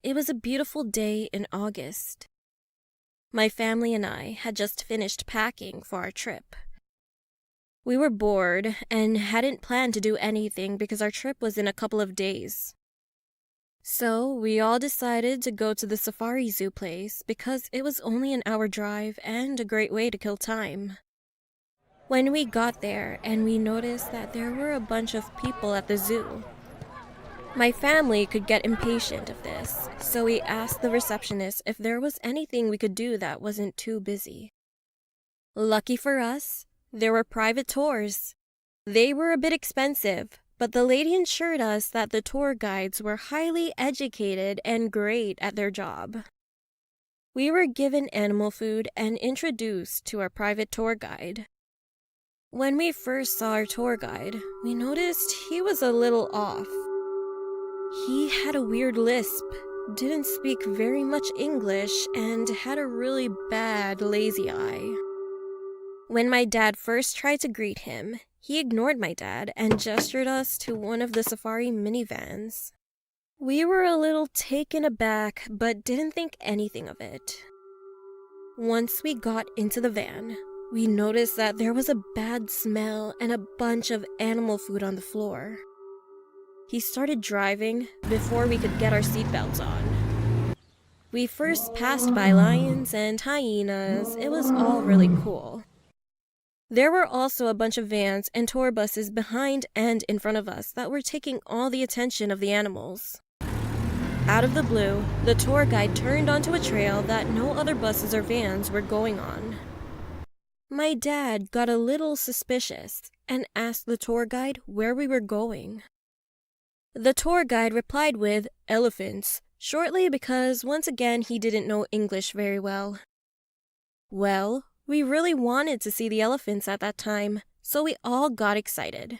It was a beautiful day in August. My family and I had just finished packing for our trip. We were bored and hadn't planned to do anything because our trip was in a couple of days. So we all decided to go to the safari zoo place because it was only an hour drive and a great way to kill time. When we got there and we noticed that there were a bunch of people at the zoo, my family could get impatient of this, so we asked the receptionist if there was anything we could do that wasn't too busy. Lucky for us, there were private tours. They were a bit expensive, but the lady assured us that the tour guides were highly educated and great at their job. We were given animal food and introduced to our private tour guide. When we first saw our tour guide, we noticed he was a little off. He had a weird lisp, didn't speak very much English, and had a really bad lazy eye. When my dad first tried to greet him, he ignored my dad and gestured us to one of the safari minivans. We were a little taken aback, but didn't think anything of it. Once we got into the van, we noticed that there was a bad smell and a bunch of animal food on the floor. He started driving before we could get our seatbelts on. We first passed by lions and hyenas. It was all really cool. There were also a bunch of vans and tour buses behind and in front of us that were taking all the attention of the animals. Out of the blue, the tour guide turned onto a trail that no other buses or vans were going on. My dad got a little suspicious and asked the tour guide where we were going. The tour guide replied with elephants, shortly because once again he didn't know English very well. Well, we really wanted to see the elephants at that time, so we all got excited.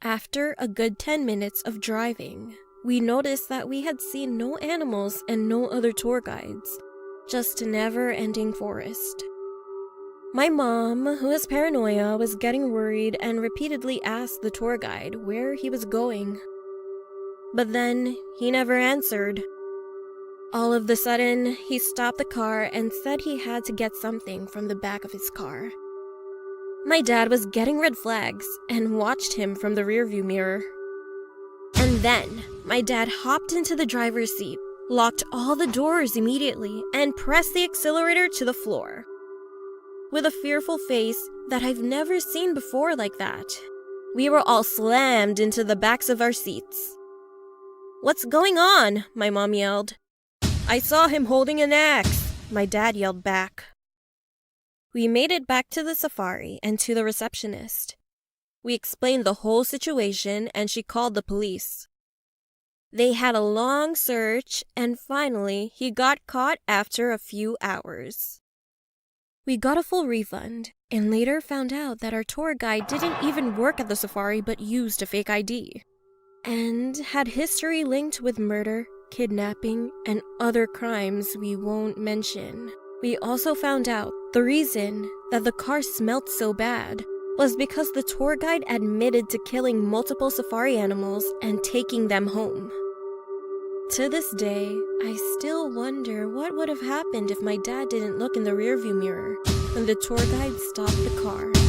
After a good 10 minutes of driving, we noticed that we had seen no animals and no other tour guides, just a never-ending forest. My mom, who has paranoia, was getting worried and repeatedly asked the tour guide where he was going. But then, he never answered. All of a sudden, he stopped the car and said he had to get something from the back of his car. My dad was getting red flags and watched him from the rearview mirror. And then, my dad hopped into the driver's seat, locked all the doors immediately, and pressed the accelerator to the floor. With a fearful face that I've never seen before like that, we were all slammed into the backs of our seats. "What's going on?" my mom yelled. "I saw him holding an axe," my dad yelled back. We made it back to the safari and to the receptionist. We explained the whole situation and she called the police. They had a long search and finally he got caught after a few hours. We got a full refund and later found out that our tour guide didn't even work at the safari but used a fake ID and had history linked with murder, kidnapping, and other crimes we won't mention. We also found out the reason that the car smelled so bad was because the tour guide admitted to killing multiple safari animals and taking them home. To this day, I still wonder what would have happened if my dad didn't look in the rearview mirror when the tour guide stopped the car.